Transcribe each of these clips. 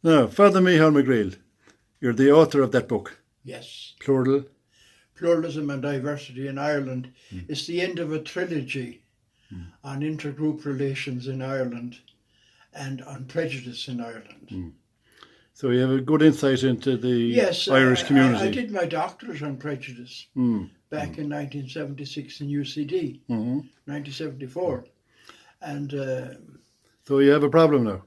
Now, Father Mc Greal, you're the author of that book. Yes. Plural. Pluralism and Diversity in Ireland. It's the end of a trilogy on intergroup relations in Ireland and on prejudice in Ireland. So you have a good insight into the Yes, Irish community. I did my doctorate on prejudice back in 1976 in UCD, 1974. And So you have a problem now.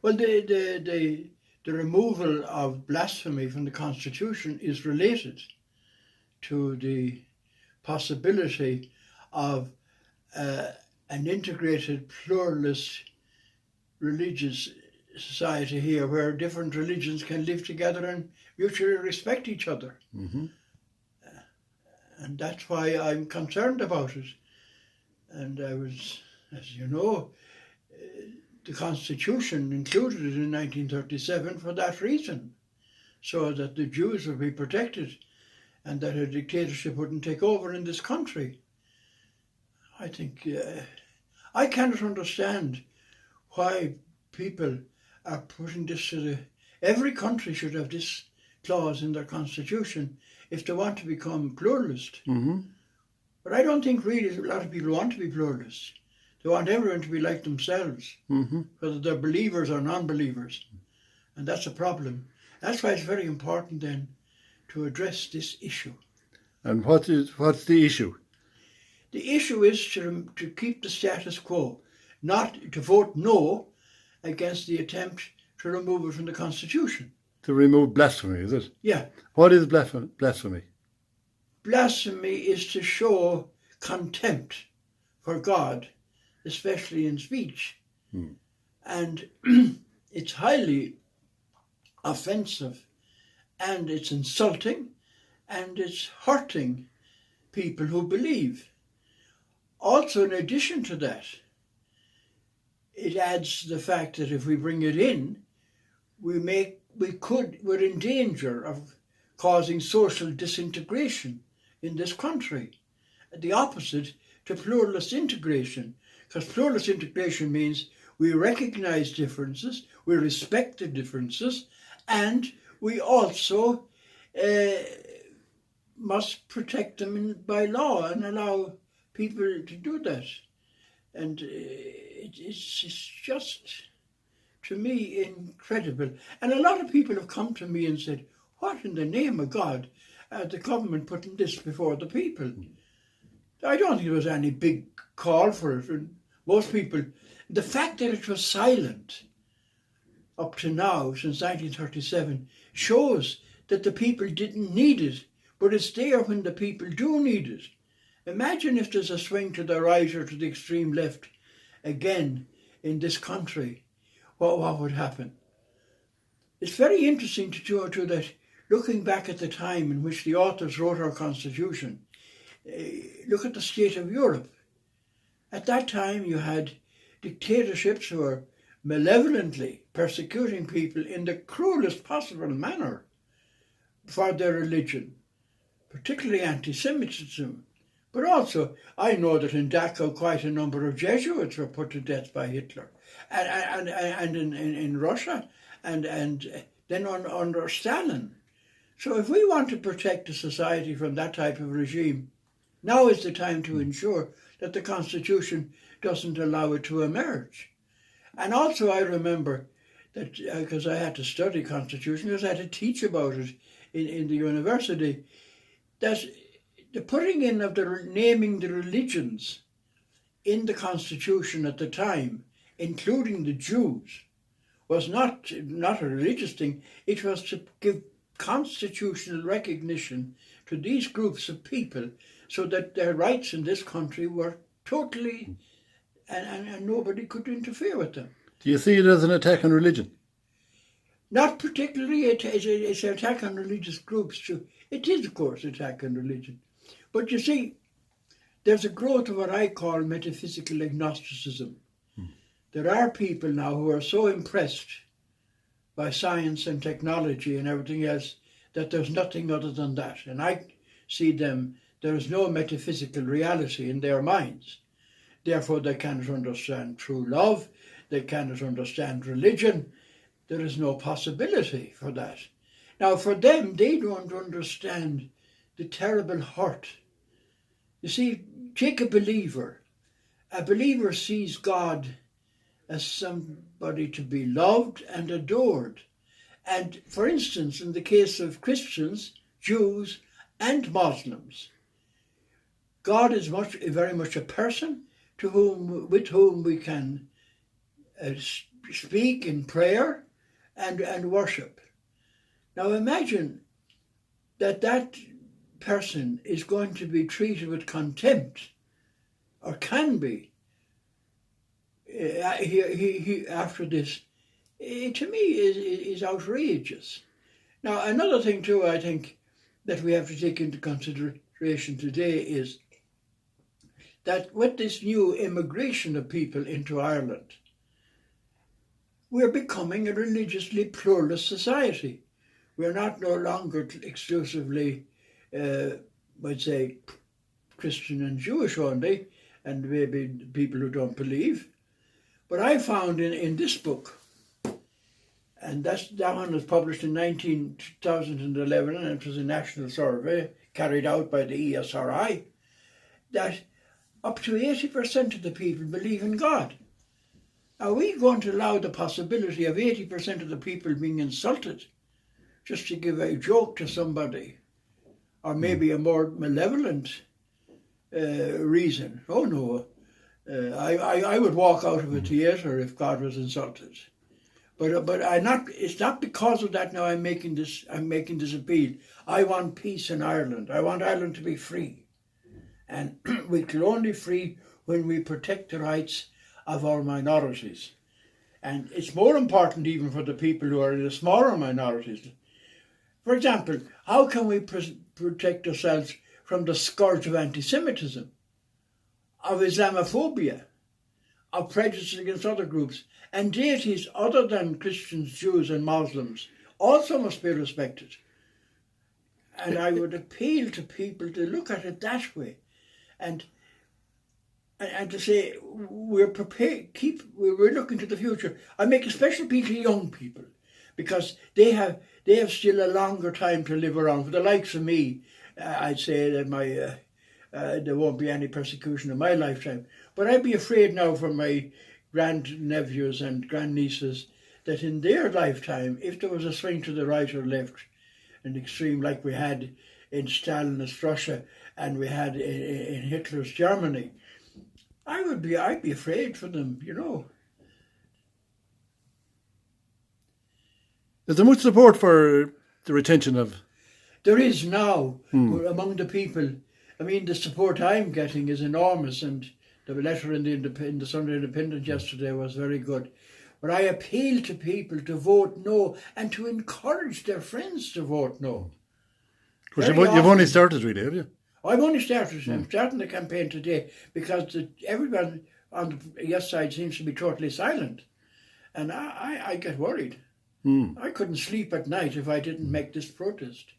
well, the removal of blasphemy from the Constitution is related to the possibility of an integrated pluralist religious society here where different religions can live together and mutually respect each other. And that's why I'm concerned about it. And I was, as you know, the Constitution included it in 1937 for that reason, so that the Jews would be protected and that a dictatorship wouldn't take over in this country. I think, I cannot understand why people are putting this to every country should have this clause in their constitution if they want to become pluralist. But I don't think really a lot of people want to be pluralists. They want everyone to be like themselves, whether they're believers or non-believers. And that's a problem. That's why it's very important then to address this issue. And what's the issue? The issue is to keep the status quo, not to vote no against the attempt to remove it from the Constitution. To remove blasphemy, is it? Yeah. What is blasphemy? Blasphemy is to show contempt for God, especially in speech. And it's highly offensive, and it's insulting, and it's hurting people who believe. Also, in addition to that, it adds the fact that if we bring it in, we're in danger of causing social disintegration in this country. The opposite to pluralist integration, because pluralist integration means we recognize differences, we respect the differences, and we also must protect them by law and allow people to do that. And it's just, to me, incredible. And a lot of people have come to me and said, what in the name of God are the government putting this before the people? I don't think there was any big call for it. And most people, the fact that it was silent up to now, since 1937, shows that the people didn't need it, but it's there when the people do need it. Imagine if there's a swing to the right or to the extreme left again in this country. What would happen? It's very interesting to that, looking back at the time in which the authors wrote our Constitution, look at the state of Europe. At that time you had dictatorships who were malevolently persecuting people in the cruelest possible manner for their religion, particularly anti-Semitism. But also, I know that in Dachau quite a number of Jesuits were put to death by Hitler, and in Russia, and then under Stalin. So if we want to protect the society from that type of regime, now is the time to ensure that the Constitution doesn't allow it to emerge. And also I remember that, because I had to study Constitution, because I had to teach about it in the university, that the putting in of naming the religions in the Constitution at the time, including the Jews, was not a religious thing. It was to give constitutional recognition to these groups of people so that their rights in this country were totally, and nobody could interfere with them. Do you see it as an attack on religion? Not particularly. It's an attack on religious groups too. It is, of course, an attack on religion. But you see, there's a growth of what I call metaphysical agnosticism. There are people now who are so impressed by science and technology and everything else that there's nothing other than that. And I see them, there is no metaphysical reality in their minds. Therefore, they cannot understand true love. They cannot understand religion. there is no possibility for that. Now, for them, they don't understand the terrible hurt. You see, take a believer. A believer sees God as somebody to be loved and adored. And for instance, in the case of Christians, Jews and Muslims, God is very much a person with whom we can speak in prayer and worship. Now imagine that person is going to be treated with contempt, or can be, after this. To me is outrageous. Now another thing too, I think, that we have to take into consideration today is that with this new immigration of people into Ireland, we're becoming a religiously pluralist society. We're not no longer exclusively, I'd say, Christian and Jewish only, and maybe people who don't believe. But I found in this book, and that one was published in 2011, and it was a national survey carried out by the ESRI, that up to 80% of the people believe in God. Are we going to allow the possibility of 80% of the people being insulted just to give a joke to somebody, or maybe a more malevolent reason? Oh no, I would walk out of a theatre if God was insulted. But it's not because of that now I'm making this appeal. I want peace in Ireland. I want Ireland to be free. And we can only free when we protect the rights of our minorities. And it's more important even for the people who are in the smaller minorities. For example, how can we protect ourselves from the scourge of anti-Semitism, of Islamophobia, of prejudice against other groups, and deities other than Christians, Jews and Muslims also must be respected. And I would appeal to people to look at it that way, and to say we're prepared. We're looking to the future. I make a special appeal to young people, because they have still a longer time to live around. For the likes of me, I'd say that there won't be any persecution in my lifetime. But I'd be afraid now for my grandnephews and grandnieces that in their lifetime, if there was a swing to the right or left, an extreme like we had in Stalinist Russia and we had in Hitler's Germany, I'd be afraid for them, you know. Is there much support for the retention of? There is now among the people. I mean, the support I'm getting is enormous, and the letter in the Sunday Independent yesterday was very good. But I appeal to people to vote no, and to encourage their friends to vote no. Because you've only started, really, have you? I've only started. I'm starting the campaign today, because everyone on the yes side seems to be totally silent. And I get worried. I couldn't sleep at night if I didn't make this protest.